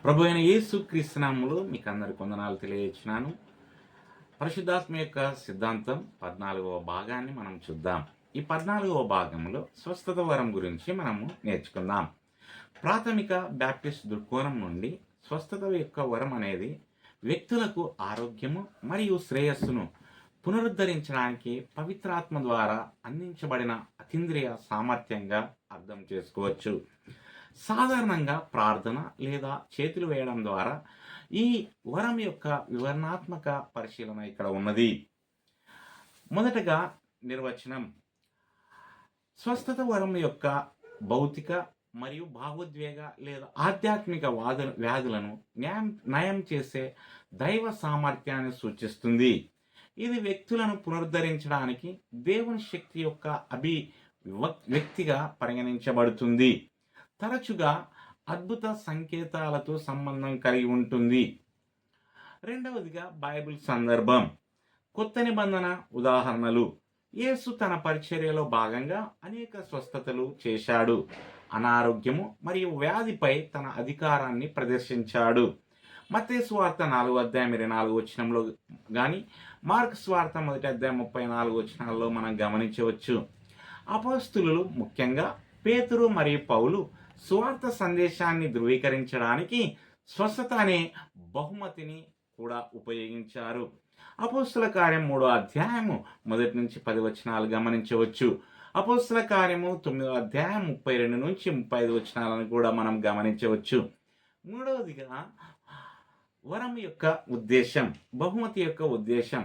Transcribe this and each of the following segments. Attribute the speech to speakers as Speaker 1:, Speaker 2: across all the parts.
Speaker 1: ప్రభు అయిన యేసు క్రీస్తు నామములో మీకు అందరికి వందనాలు తెలియజేస్తున్నాను. పరిశుద్ధాత్మ యొక్క సిద్ధాంతం 14వ భాగాన్ని మనం చూద్దాం. ఈ 14వ భాగంలో స్వస్థత వరం గురించి మనము నేర్చుకుందాం. ప్రాథమిక బ్యాప్టిస్ట్ దృక్కోణం నుండి స్వస్థత యొక్క వరం అనేది వ్యక్తులకు ఆరోగ్యము మరియు శ్రేయస్సును పునరుద్ధరించడానికి పవిత్రాత్మ ద్వారా అందించబడిన అతీంద్రియ సామర్థ్యంగా అర్థం చేసుకోవచ్చు. సాధారణంగా ప్రార్థన లేదా చేతులు వేయడం ద్వారా ఈ వరం యొక్క వివరణాత్మక పరిశీలన ఇక్కడ ఉన్నది. మొదటగా నిర్వచనం. స్వస్థత వరం యొక్క భౌతిక మరియు భావోద్వేగ లేదా ఆధ్యాత్మిక వ్యాధులను నయం చేసే దైవ సామర్థ్యాన్ని సూచిస్తుంది. ఇది వ్యక్తులను పునరుద్ధరించడానికి దేవుని శక్తి యొక్క వ్యక్తిగా పరిగణించబడుతుంది. తరచుగా అద్భుత సంకేతాలతో సంబంధం కలిగి ఉంటుంది. రెండవదిగా బైబిల్ సందర్భం. కొత్త నిబంధన ఉదాహరణలు. యేసు తన పరిచర్యలో భాగంగా అనేక స్వస్థతలు చేశాడు. అనారోగ్యము మరియు వ్యాధిపై తన అధికారాన్ని ప్రదర్శించాడు. మత్తయి సువార్త 4:24 కానీ మార్కు సువార్త 1:34 మనం గమనించవచ్చు. అపోస్తలులు ముఖ్యంగా పేతురు మరియు పౌలు సువార్త సందేశాన్ని ధృవీకరించడానికి స్వస్థత అనే బహుమతిని కూడా ఉపయోగించారు. అపోస్తల కార్యం 3:1-10 గమనించవచ్చు. అపోస్తల కార్యము 9:32-35 కూడా మనం గమనించవచ్చు. మూడవదిగా వరం యొక్క ఉద్దేశం, బహుమతి యొక్క ఉద్దేశం,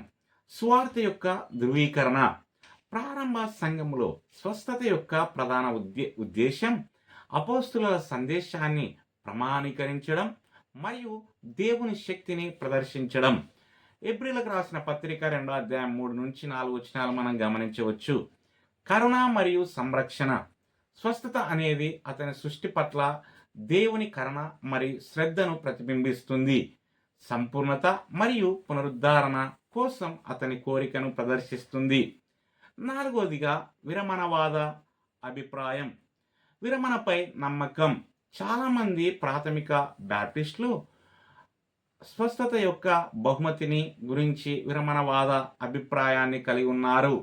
Speaker 1: స్వార్థ యొక్క ధృవీకరణ. ప్రారంభ సంఘంలో స్వస్థత యొక్క ప్రధాన ఉద్దేశం అపోస్తుల సందేశాన్ని ప్రమాణీకరించడం మరియు దేవుని శక్తిని ప్రదర్శించడం. ఎబ్రీలకు రాసిన పత్రిక 2:3-4 మనం గమనించవచ్చు. కరుణ మరియు సంరక్షణ. స్వస్థత అనేది అతని సృష్టి పట్ల దేవుని కరుణ మరియు శ్రద్ధను ప్రతిబింబిస్తుంది. సంపూర్ణత మరియు పునరుద్ధరణ కోసం అతని కోరికను ప్రదర్శిస్తుంది. నాలుగవదిగా విరమణవాద అభిప్రాయం, విరమణపై నమ్మకం. చాలామంది ప్రాథమిక బ్యాప్టిస్టులు స్వస్థత యొక్క బహుమతిని గురించి విరమణవాద అభిప్రాయాన్ని కలిగి ఉన్నారు.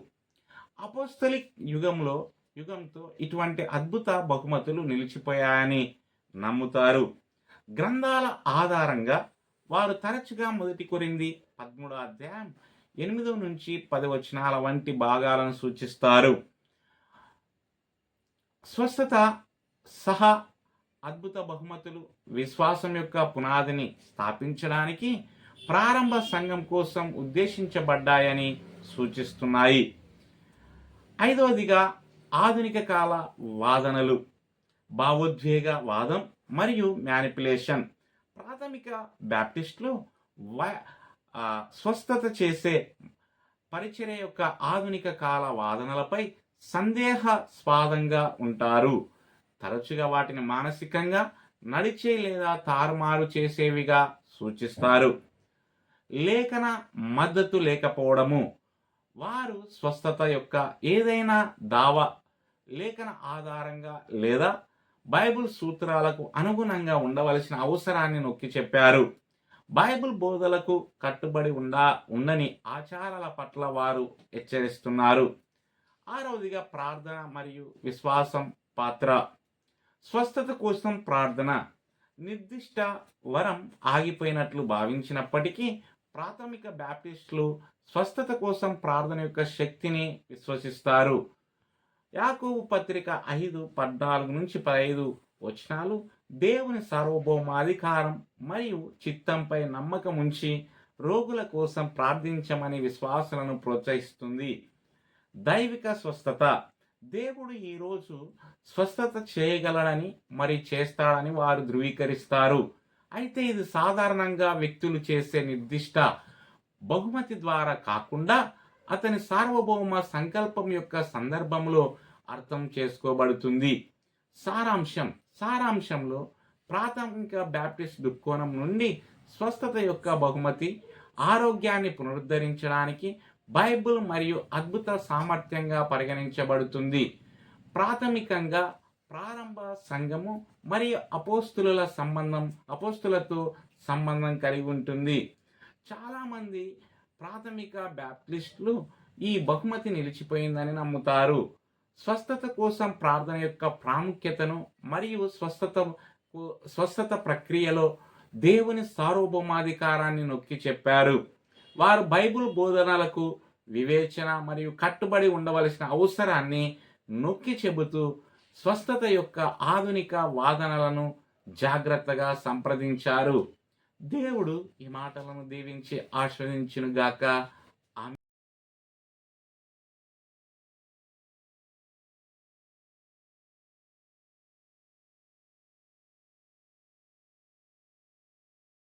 Speaker 1: అపోస్తలిక్ యుగంతో ఇటువంటి అద్భుత బహుమతులు నిలిచిపోయాయని నమ్ముతారు. గ్రంథాల ఆధారంగా వారు తరచుగా 1 కొరింథీ 13:8-10 వంటి భాగాలను సూచిస్తారు. స్వస్థత సహా అద్భుత బహుమతులు విశ్వాసం యొక్క పునాదిని స్థాపించడానికి ప్రారంభ సంఘం కోసం ఉద్దేశించబడ్డాయని సూచిస్తున్నాయి. ఐదవదిగా ఆధునిక కాల వాదనలు, భావోద్వేగ వాదం మరియు మ్యానిపులేషన్. ప్రాథమిక బ్యాప్టిస్టులు స్వస్థత చేసే పరిచర్య యొక్క ఆధునిక కాల వాదనలపై సందేహాస్పదంగా ఉంటారు. తరచుగా వాటిని మానసికంగా నడిచే లేదా తారుమారు చేసేవిగా సూచిస్తారు. లేఖన మద్దతు లేకపోవడము. వారు స్వస్థత యొక్క ఏదైనా దావా లేఖన ఆధారంగా లేదా బైబిల్ సూత్రాలకు అనుగుణంగా ఉండవలసిన అవసరాన్ని నొక్కి చెప్పారు. బైబిల్ బోధలకు కట్టుబడి ఉండని ఆచారాల పట్ల వారు హెచ్చరిస్తున్నారు. ఆరవదిగా ప్రార్థన మరియు విశ్వాసం పాత్ర. స్వస్థత కోసం ప్రార్థన. నిర్దిష్ట వరం ఆగిపోయినట్లు భావించినప్పటికీ ప్రాథమిక బ్యాప్టిస్టులు స్వస్థత కోసం ప్రార్థన యొక్క శక్తిని విశ్వసిస్తారు. యాకోబు పత్రిక 5:14-15 దేవుని సార్వభౌమాధికారం మరియు చిత్తంపై నమ్మకం ఉంచి రోగుల కోసం ప్రార్థించమని విశ్వాసులను ప్రోత్సహిస్తుంది. దైవిక స్వస్థత. దేవుడు ఈరోజు స్వస్థత చేయగలడని మరి చేస్తాడని వారు ధృవీకరిస్తారు. అయితే ఇది సాధారణంగా వ్యక్తులు చేసే నిర్దిష్ట బహుమతి ద్వారా కాకుండా అతని సార్వభౌమ సంకల్పం యొక్క సందర్భంలో అర్థం చేసుకోబడుతుంది. సారాంశంలో ప్రాథమిక బ్యాప్టిస్ట్ దృక్కోణం నుండి స్వస్థత యొక్క బహుమతి ఆరోగ్యాన్ని పునరుద్ధరించడానికి బైబిల్ మరియు అద్భుత సామర్థ్యంగా పరిగణించబడుతుంది. ప్రాథమికంగా ప్రారంభ సంఘము మరియు అపోస్తులతో సంబంధం కలిగి ఉంటుంది. చాలామంది ప్రాథమిక బ్యాప్టిస్టులు ఈ బహుమతి నిలిచిపోయిందని నమ్ముతారు. స్వస్థత కోసం ప్రార్థన యొక్క ప్రాముఖ్యతను మరియు స్వస్థత ప్రక్రియలో దేవుని సార్వభౌమాధికారాన్ని నొక్కి చెప్పారు. వారు బైబిల్ బోధనలకు వివేచన మరియు కట్టుబడి ఉండవలసిన అవసరాన్ని నొక్కి చెబుతూ స్వస్థత యొక్క ఆధునిక వాదనలను జాగ్రత్తగా సంప్రదించారు. దేవుడు ఈ మాటలను దీవించి ఆస్వాదించునుగాక.